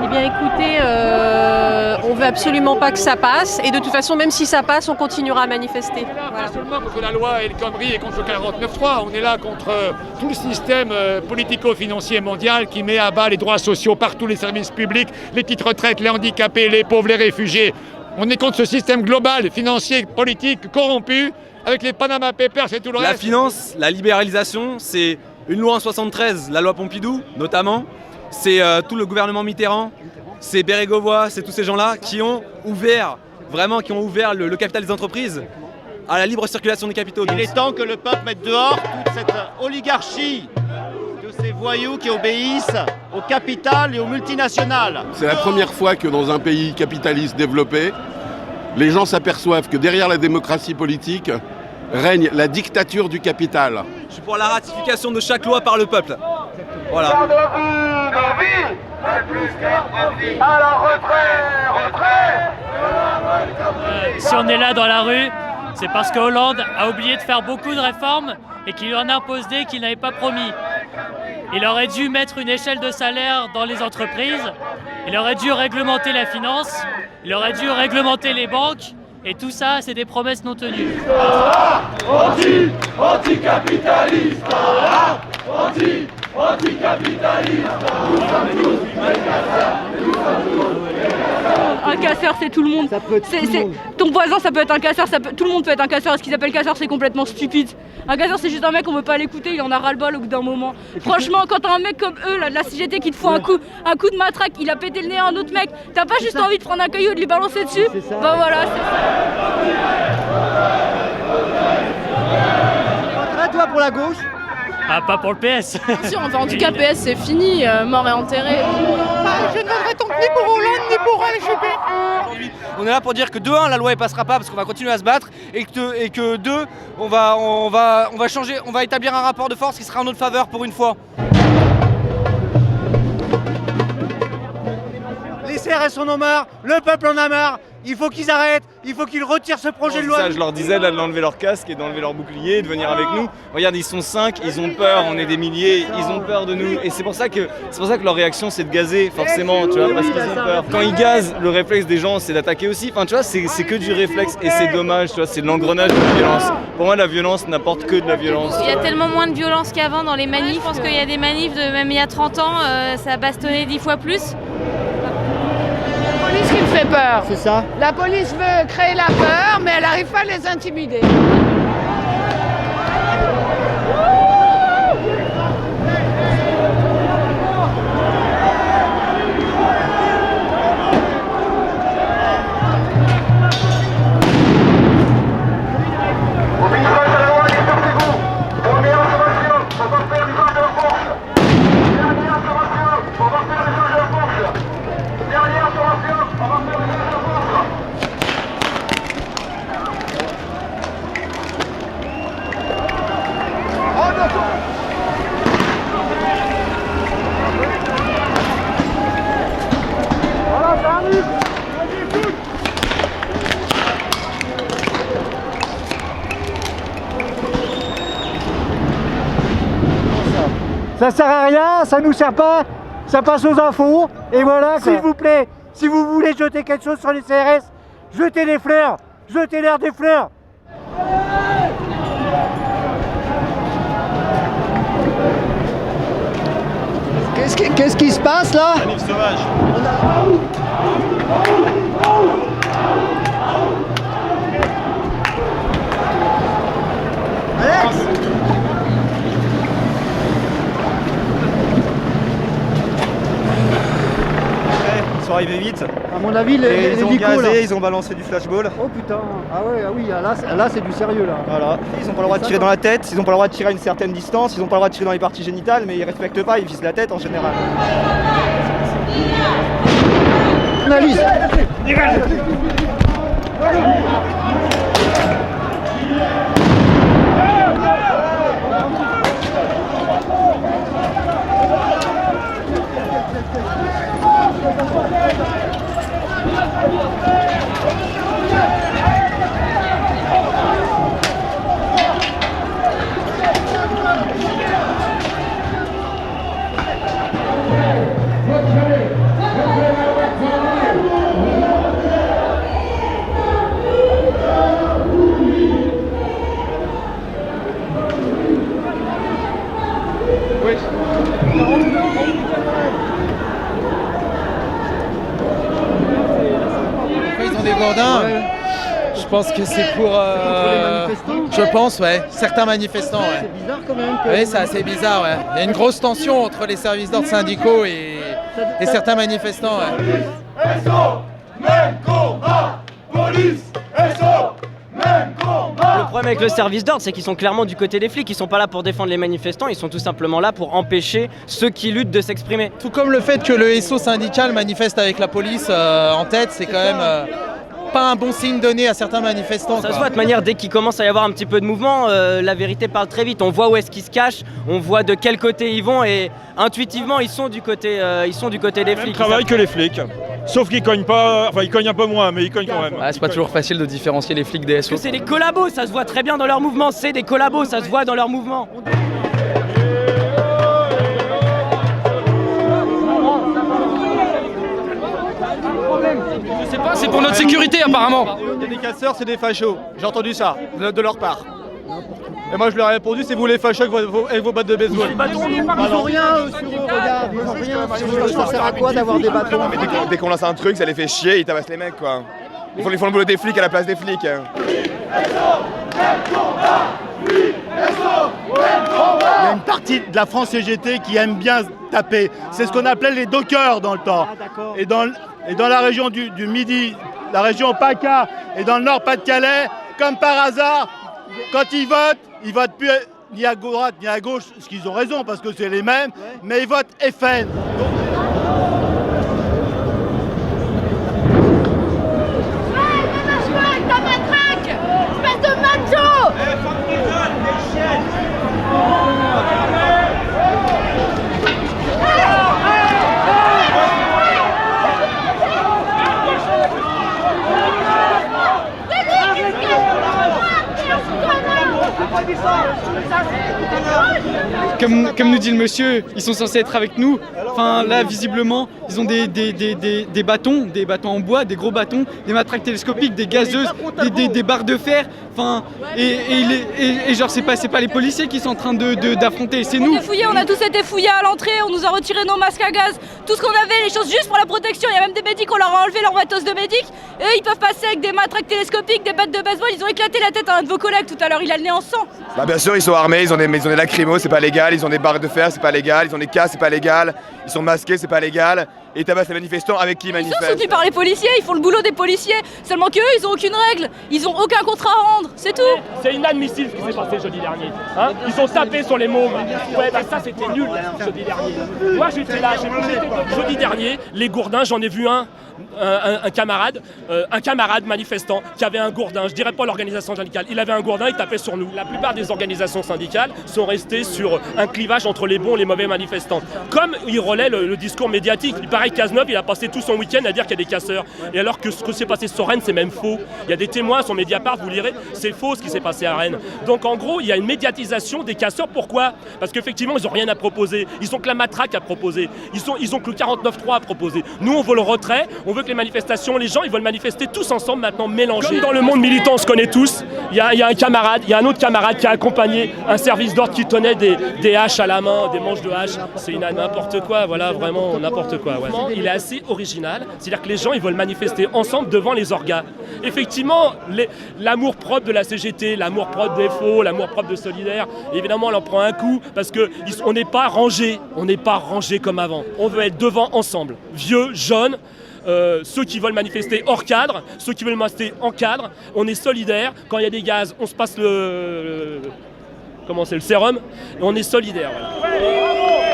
Eh bien écoutez, on veut absolument pas que ça passe et de toute façon même si ça passe on continuera à manifester. Voilà. Pas seulement contre la loi et le conneries et contre le 49.3, on est là contre tout le système politico-financier mondial qui met à bas les droits sociaux partout, les services publics, les petites retraites, les handicapés, les pauvres, les réfugiés. On est contre ce système global, financier, politique, corrompu, avec les Panama Papers et tout le reste. La finance, la libéralisation, c'est une loi en 73, la loi Pompidou notamment, c'est tout le gouvernement Mitterrand, c'est Bérégovoy, c'est tous ces gens-là qui ont ouvert, le capital des entreprises à la libre circulation des capitaux. Il est temps que le peuple mette dehors toute cette oligarchie de ces voyous qui obéissent au capital et aux multinationales. C'est la première fois que dans un pays capitaliste développé, les gens s'aperçoivent que derrière la démocratie politique règne la dictature du capital. Je suis pour la ratification de chaque loi par le peuple. Voilà. Alors retrait. Si on est là dans la rue, c'est parce que Hollande a oublié de faire beaucoup de réformes et qu'il en a imposé qu'il n'avait pas promis. Il aurait dû mettre une échelle de salaire dans les entreprises, il aurait dû réglementer la finance, il aurait dû réglementer les banques, et tout ça, c'est des promesses non tenues. Anticapitaliste. Anticapitaliste. Un casseur, c'est tout le monde. Ton voisin, ça peut être un casseur, tout le monde peut être un casseur. Ce qu'ils appellent casseur, c'est complètement stupide. Un casseur, c'est juste un mec, on veut pas l'écouter, il en a ras-le-bol au bout d'un moment. Franchement, quand t'as un mec comme eux, là, de la CGT, qui te fout un coup de matraque, il a pété le nez à un autre mec, t'as pas juste envie de prendre un caillou et de lui balancer dessus? Bah voilà, c'est ça. Toi pour la gauche? Ah, pas pour le PS. Si, enfin, en tout cas, PS, c'est fini, mort et enterré. Je ne voterai donc ni pour Hollande ni pour LGP. On est là pour dire que de 1, la loi ne passera pas parce qu'on va continuer à se battre et que 2, on va changer, on va établir un rapport de force qui sera en notre faveur pour une fois. Les CRS en ont marre, le peuple en a marre. Il faut qu'ils arrêtent, il faut qu'ils retirent ce projet de loi. Ça, je leur disais là, d'enlever leur casque et d'enlever leur bouclier, de venir avec nous. Regarde, ils sont 5, ils ont peur, on est des milliers, ils ont peur de nous. Et c'est pour ça que leur réaction, c'est de gazer, forcément, tu vois, parce qu'ils ont peur. Quand ils gazent, le réflexe des gens, c'est d'attaquer aussi. Enfin, tu vois, c'est que du réflexe et c'est dommage, tu vois, c'est de l'engrenage de la violence. Pour moi, la violence n'apporte que de la violence. Il y a tellement moins de violence qu'avant dans les manifs. Je pense qu'il y a des manifs de même il y a 30 ans, ça a bastonné 10 fois plus. La police qui me fait peur. C'est ça. La police veut créer la peur, mais elle n'arrive pas à les intimider. Ça sert à rien, ça nous sert pas, ça passe aux infos, et voilà. S'il vous plaît, si vous voulez jeter quelque chose sur les CRS, jetez des fleurs, jetez-leur des fleurs. Qu'est-ce qui se passe là? Manif sauvage. Alex, Ils sont arrivés vite. à mon avis, les Ils ont vicos, là. gazé, ils ont balancé du flashball. Oh putain, ah oui, là c'est du sérieux là. Voilà. Ils ont pas le droit de tirer dans la tête, ils ont pas le droit de tirer à une certaine distance, ils ont pas le droit de tirer dans les parties génitales, mais ils respectent pas, ils visent la tête en général. Analyse. pense que c'est pour... je pense, ouais. Certains manifestants, ouais. C'est bizarre quand même. Oui, c'est assez bizarre, ouais. Il y a une grosse tension entre les services d'ordre syndicaux et certains manifestants, ouais. SO, même combat. Police, SO, même combat. Le problème avec le service d'ordre, c'est qu'ils sont clairement du côté des flics. Ils sont pas là pour défendre les manifestants, ils sont tout simplement là pour empêcher ceux qui luttent de s'exprimer. Tout comme le fait que le SO syndical manifeste avec la police en tête, c'est quand même pas un bon signe donné à certains manifestants. Ça se voit de manière, dès qu'il commence à y avoir un petit peu de mouvement, la vérité parle très vite. On voit où est-ce qu'ils se cachent, on voit de quel côté ils vont et intuitivement ils sont du côté des flics. Même travail que les flics. Sauf qu'ils cognent pas, enfin ils cognent un peu moins, mais ils cognent quand même. Ah, c'est pas toujours facile de différencier les flics des SO. Parce que c'est des collabos, ça se voit très bien dans leur mouvement, c'est des collabos, ça se voit dans leur mouvement. Je sais pas, c'est pour notre sécurité apparemment. Il y a des casseurs, c'est des fachos. J'ai entendu ça, de leur part. Et moi je leur ai répondu, c'est vous les fachos avec vos battes de baseball. Ils ont rien sur eux, regarde. Ils ont rien sur eux. Ça sert à quoi d'avoir des bâtons? Mais dès qu'on lance un truc, ça les fait chier, ils tabassent les mecs quoi. Ils font le boulot des flics à la place des flics. Il y a une partie de la France CGT qui aime bien taper. C'est ce qu'on appelait les dockers dans le temps. Et dans la région du Midi, la région PACA et dans le Nord Pas-de-Calais, comme par hasard, quand ils votent plus ni à droite ni à gauche, ce qu'ils ont raison parce que c'est les mêmes, mais ils votent FN. Comme nous dit le monsieur, ils sont censés être avec nous. Enfin là visiblement ils ont des bâtons en bois, des gros bâtons, des matraques télescopiques, des gazeuses, des barres de fer. Enfin et genre c'est pas les policiers qui sont en train d'affronter, c'est nous. On a tous été fouillés à l'entrée, on nous a retiré nos masques à gaz, tout ce qu'on avait, les choses juste pour la protection. Il y a même des médics, on leur a enlevé leur matos de médic. Et ils peuvent passer avec des matraques télescopiques, des battes de baseball. Ils ont éclaté la tête à un de vos collègues tout à l'heure, il a le nez en sang. Bah bien sûr ils sont armés, ils ont des lacrymos, c'est pas légal, ils ont des barres de fer, c'est pas légal, ils ont des casques, c'est pas légal, ils sont masqués, c'est pas légal. Et ils tabassent les manifestants avec qui ils manifestent. Ils sont soutenus par les policiers, ils font le boulot des policiers. Seulement qu'eux, ils ont aucune règle, ils ont aucun contrat à rendre, c'est tout. C'est inadmissible ce qui s'est passé jeudi dernier. Hein, ils ont tapé sur les mômes. Ouais, bah ça c'était nul jeudi dernier. Moi j'étais là, jeudi dernier, les gourdins, j'en ai vu un camarade manifestant qui avait un gourdin, je dirais pas l'organisation syndicale, il avait un gourdin, il tapait sur nous. La plupart des organisations syndicales sont restées sur un clivage entre les bons et les mauvais manifestants. Comme il relaie le discours médiatique, il paraît que Cazeneuve, il a passé tout son week-end à dire qu'il y a des casseurs. Et alors que ce que s'est passé sur Rennes, c'est même faux. Il y a des témoins sur Mediapart, vous lirez, c'est faux ce qui s'est passé à Rennes. Donc en gros, il y a une médiatisation des casseurs. Pourquoi ? Parce qu'effectivement, ils n'ont rien à proposer. Ils ont que la matraque à proposer. Ils ont que le 49.3 à proposer. Nous, on veut le retrait. On veut que les manifestations, les gens, ils veulent manifester tous ensemble maintenant, mélangés. Comme dans le monde militant, on se connaît tous. Il y a un autre camarade qui a accompagné un service d'ordre qui tenait des haches à la main, des manches de haches. C'est n'importe quoi, voilà, vraiment n'importe quoi. Ouais. Il est assez original, c'est-à-dire que les gens, ils veulent manifester ensemble devant les orgas. Effectivement, l'amour-propre de la CGT, l'amour-propre des faux, l'amour-propre de Solidaire, évidemment, on en prend un coup parce qu'on n'est pas rangés, comme avant. On veut être devant ensemble, vieux, jeunes. Ceux qui veulent manifester hors cadre, ceux qui veulent manifester en cadre, on est solidaires. Quand il y a des gaz, on se passe le sérum et on est solidaires. Voilà.